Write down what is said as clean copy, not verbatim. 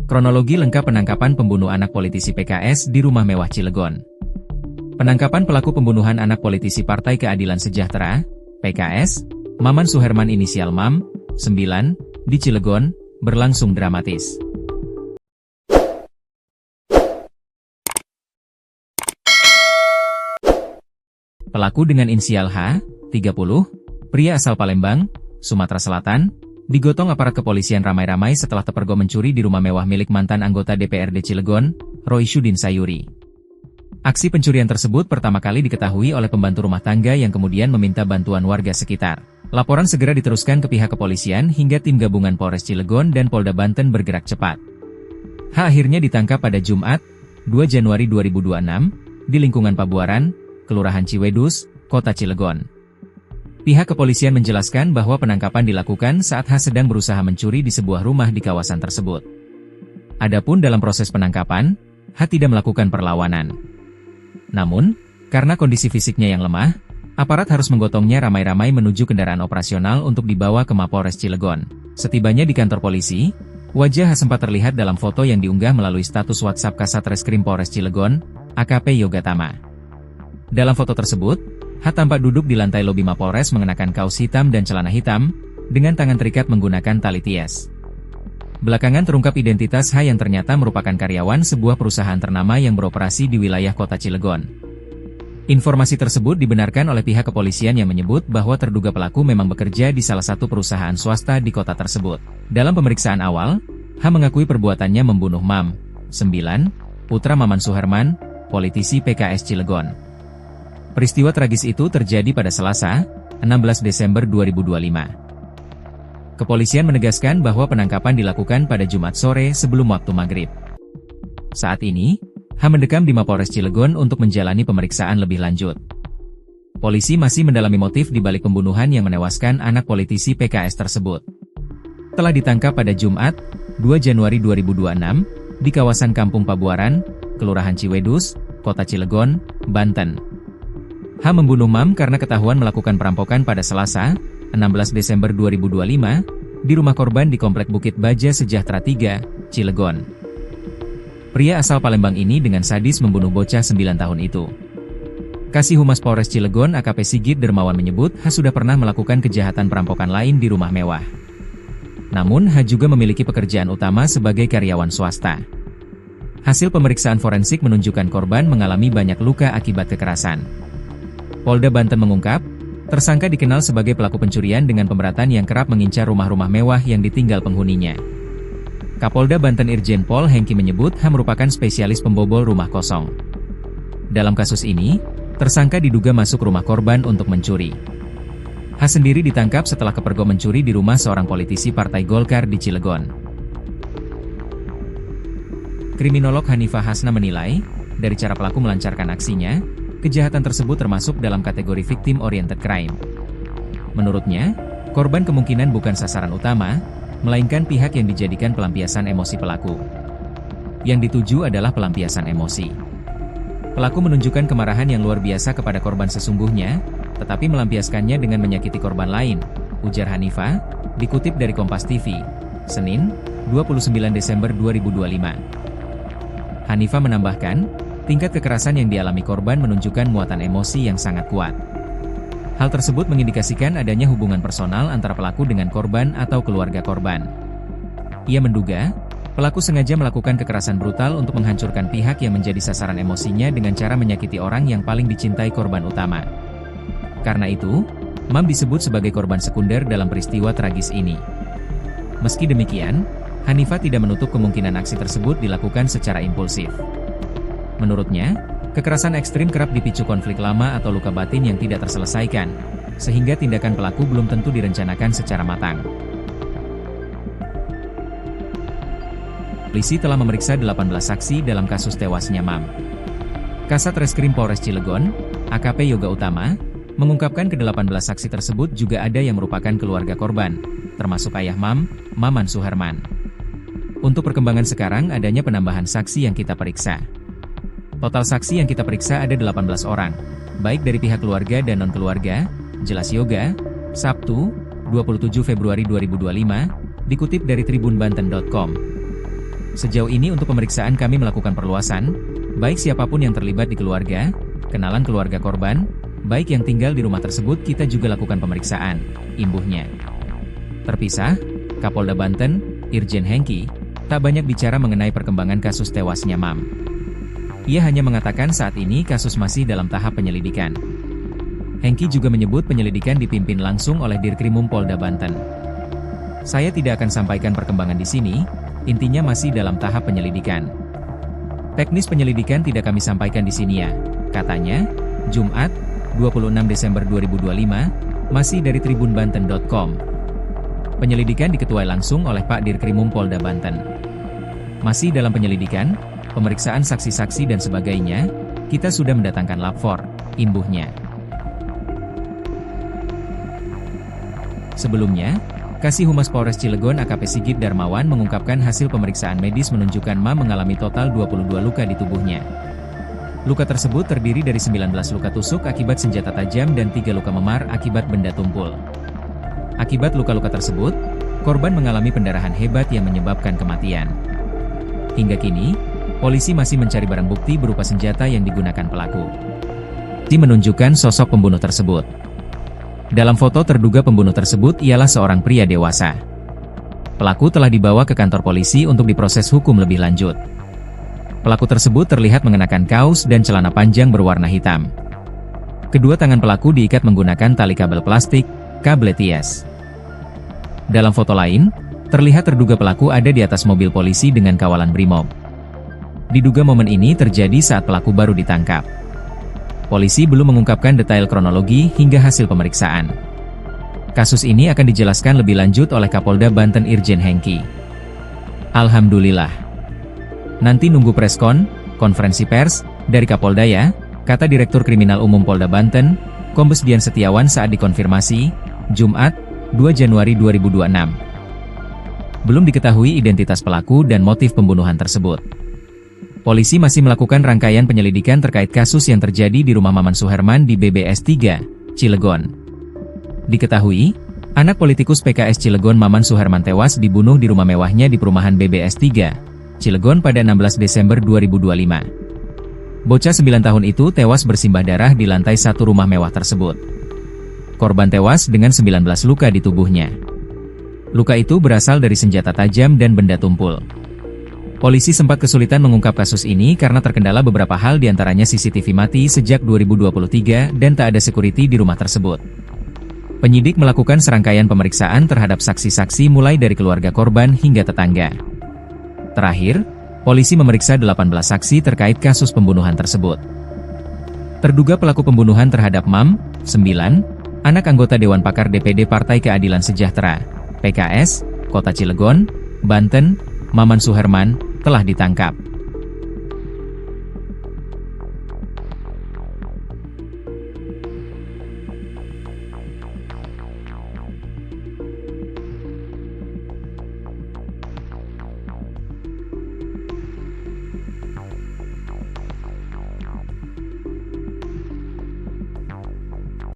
Kronologi lengkap penangkapan pembunuh anak politisi PKS di Rumah Mewah Cilegon. Penangkapan pelaku pembunuhan anak politisi Partai Keadilan Sejahtera, PKS, Maman Suherman inisial MAM, 9, di Cilegon, berlangsung dramatis. Pelaku dengan inisial H, 30, pria asal Palembang, Sumatera Selatan, digotong aparat kepolisian ramai-ramai setelah terpergok mencuri di rumah mewah milik mantan anggota DPRD Cilegon, Roy Syudin Sayuri. Aksi pencurian tersebut pertama kali diketahui oleh pembantu rumah tangga yang kemudian meminta bantuan warga sekitar. Laporan segera diteruskan ke pihak kepolisian hingga tim gabungan Polres Cilegon dan Polda Banten bergerak cepat. H akhirnya ditangkap pada Jumat, 2 Januari 2026, di lingkungan Pabuaran, Kelurahan Ciwedus, Kota Cilegon. Pihak kepolisian menjelaskan bahwa penangkapan dilakukan saat H sedang berusaha mencuri di sebuah rumah di kawasan tersebut. Adapun dalam proses penangkapan, H tidak melakukan perlawanan. Namun, karena kondisi fisiknya yang lemah, aparat harus menggotongnya ramai-ramai menuju kendaraan operasional untuk dibawa ke Mapolres Cilegon. Setibanya di kantor polisi, wajah H sempat terlihat dalam foto yang diunggah melalui status WhatsApp Kasat Reskrim Polres Cilegon, AKP Yoga Tama. Dalam foto tersebut, H tampak duduk di lantai lobi Mapolres mengenakan kaos hitam dan celana hitam, dengan tangan terikat menggunakan tali ties. Belakangan terungkap identitas H yang ternyata merupakan karyawan sebuah perusahaan ternama yang beroperasi di wilayah Kota Cilegon. Informasi tersebut dibenarkan oleh pihak kepolisian yang menyebut bahwa terduga pelaku memang bekerja di salah satu perusahaan swasta di kota tersebut. Dalam pemeriksaan awal, H mengakui perbuatannya membunuh MAM, 9, putra Maman Suherman, politisi PKS Cilegon. Peristiwa tragis itu terjadi pada Selasa, 16 Desember 2025. Kepolisian menegaskan bahwa penangkapan dilakukan pada Jumat sore sebelum waktu maghrib. Saat ini, H mendekam di Mapolres Cilegon untuk menjalani pemeriksaan lebih lanjut. Polisi masih mendalami motif di balik pembunuhan yang menewaskan anak politisi PKS tersebut. Telah ditangkap pada Jumat, 2 Januari 2026, di kawasan Kampung Pabuaran, Kelurahan Ciwedus, Kota Cilegon, Banten. H membunuh MAM karena ketahuan melakukan perampokan pada Selasa, 16 Desember 2025, di rumah korban di Komplek Bukit Baja Sejahtera 3, Cilegon. Pria asal Palembang ini dengan sadis membunuh bocah 9 tahun itu. Kasih Humas Polres Cilegon AKP Sigit Dermawan menyebut H sudah pernah melakukan kejahatan perampokan lain di rumah mewah. Namun H juga memiliki pekerjaan utama sebagai karyawan swasta. Hasil pemeriksaan forensik menunjukkan korban mengalami banyak luka akibat kekerasan. Polda Banten mengungkap, tersangka dikenal sebagai pelaku pencurian dengan pemberatan yang kerap mengincar rumah-rumah mewah yang ditinggal penghuninya. Kapolda Banten Irjen Pol Hengki menyebut H merupakan spesialis pembobol rumah kosong. Dalam kasus ini, tersangka diduga masuk rumah korban untuk mencuri. H sendiri ditangkap setelah kepergok mencuri di rumah seorang politisi Partai Golkar di Cilegon. Kriminolog Hanifah Hasna menilai, dari cara pelaku melancarkan aksinya, kejahatan tersebut termasuk dalam kategori victim-oriented crime. Menurutnya, korban kemungkinan bukan sasaran utama, melainkan pihak yang dijadikan pelampiasan emosi pelaku. Yang dituju adalah pelampiasan emosi. Pelaku menunjukkan kemarahan yang luar biasa kepada korban sesungguhnya, tetapi melampiaskannya dengan menyakiti korban lain, ujar Hanifah, dikutip dari Kompas TV, Senin, 29 Desember 2025. Hanifah menambahkan, tingkat kekerasan yang dialami korban menunjukkan muatan emosi yang sangat kuat. Hal tersebut mengindikasikan adanya hubungan personal antara pelaku dengan korban atau keluarga korban. Ia menduga, pelaku sengaja melakukan kekerasan brutal untuk menghancurkan pihak yang menjadi sasaran emosinya dengan cara menyakiti orang yang paling dicintai korban utama. Karena itu, MAM disebut sebagai korban sekunder dalam peristiwa tragis ini. Meski demikian, Hanifah tidak menutup kemungkinan aksi tersebut dilakukan secara impulsif. Menurutnya, kekerasan ekstrim kerap dipicu konflik lama atau luka batin yang tidak terselesaikan, sehingga tindakan pelaku belum tentu direncanakan secara matang. Polisi telah memeriksa 18 saksi dalam kasus tewasnya MAM. Kasat Reskrim Polres Cilegon, AKP Yoga Utama, mengungkapkan ke-18 saksi tersebut juga ada yang merupakan keluarga korban, termasuk ayah MAM, Maman Suherman. Untuk perkembangan sekarang adanya penambahan saksi yang kita periksa. Total saksi yang kita periksa ada 18 orang, baik dari pihak keluarga dan non-keluarga, jelas Yoga, Sabtu, 27 Februari 2025, dikutip dari tribunbanten.com. Sejauh ini untuk pemeriksaan kami melakukan perluasan, baik siapapun yang terlibat di keluarga, kenalan keluarga korban, baik yang tinggal di rumah tersebut kita juga lakukan pemeriksaan, imbuhnya. Terpisah, Kapolda Banten, Irjen Hengki, tak banyak bicara mengenai perkembangan kasus tewasnya Mam. Ia hanya mengatakan saat ini kasus masih dalam tahap penyelidikan. Hengki juga menyebut penyelidikan dipimpin langsung oleh Dirkrimum Polda Banten. Saya tidak akan sampaikan perkembangan di sini, intinya masih dalam tahap penyelidikan. Teknis penyelidikan tidak kami sampaikan di sini ya, katanya, Jumat, 26 Desember 2025, masih dari tribunbanten.com. Penyelidikan diketuai langsung oleh Pak Dirkrimum Polda Banten. Masih dalam penyelidikan, pemeriksaan saksi-saksi dan sebagainya, kita sudah mendatangkan lapor, imbuhnya. Sebelumnya, Kasih Humas Polres Cilegon AKP Sigit Darmawan mengungkapkan hasil pemeriksaan medis menunjukkan Ma mengalami total 22 luka di tubuhnya. Luka tersebut terdiri dari 19 luka tusuk akibat senjata tajam dan 3 luka memar akibat benda tumpul. Akibat luka-luka tersebut, korban mengalami pendarahan hebat yang menyebabkan kematian. Hingga kini, polisi masih mencari barang bukti berupa senjata yang digunakan pelaku. Ini menunjukkan sosok pembunuh tersebut. Dalam foto terduga pembunuh tersebut ialah seorang pria dewasa. Pelaku telah dibawa ke kantor polisi untuk diproses hukum lebih lanjut. Pelaku tersebut terlihat mengenakan kaos dan celana panjang berwarna hitam. Kedua tangan pelaku diikat menggunakan tali kabel plastik, kabel ties. Dalam foto lain, terlihat terduga pelaku ada di atas mobil polisi dengan kawalan Brimob. Diduga momen ini terjadi saat pelaku baru ditangkap. Polisi belum mengungkapkan detail kronologi hingga hasil pemeriksaan. Kasus ini akan dijelaskan lebih lanjut oleh Kapolda Banten Irjen Hengki. Alhamdulillah. Nanti nunggu preskon, konferensi pers, dari Kapolda ya, kata Direktur Kriminal Umum Polda Banten, Kombes Dian Setiawan saat dikonfirmasi, Jumat, 2 Januari 2026. Belum diketahui identitas pelaku dan motif pembunuhan tersebut. Polisi masih melakukan rangkaian penyelidikan terkait kasus yang terjadi di rumah Maman Suherman di BBS 3, Cilegon. Diketahui, anak politikus PKS Cilegon Maman Suherman tewas dibunuh di rumah mewahnya di perumahan BBS 3, Cilegon pada 16 Desember 2025. Bocah 9 tahun itu tewas bersimbah darah di lantai 1 rumah mewah tersebut. Korban tewas dengan 19 luka di tubuhnya. Luka itu berasal dari senjata tajam dan benda tumpul. Polisi sempat kesulitan mengungkap kasus ini karena terkendala beberapa hal diantaranya CCTV mati sejak 2023 dan tak ada security di rumah tersebut. Penyidik melakukan serangkaian pemeriksaan terhadap saksi-saksi mulai dari keluarga korban hingga tetangga. Terakhir, polisi memeriksa 18 saksi terkait kasus pembunuhan tersebut. Terduga pelaku pembunuhan terhadap Mam, 9, anak anggota Dewan Pakar DPD Partai Keadilan Sejahtera, PKS, Kota Cilegon, Banten, Maman Suherman, telah ditangkap.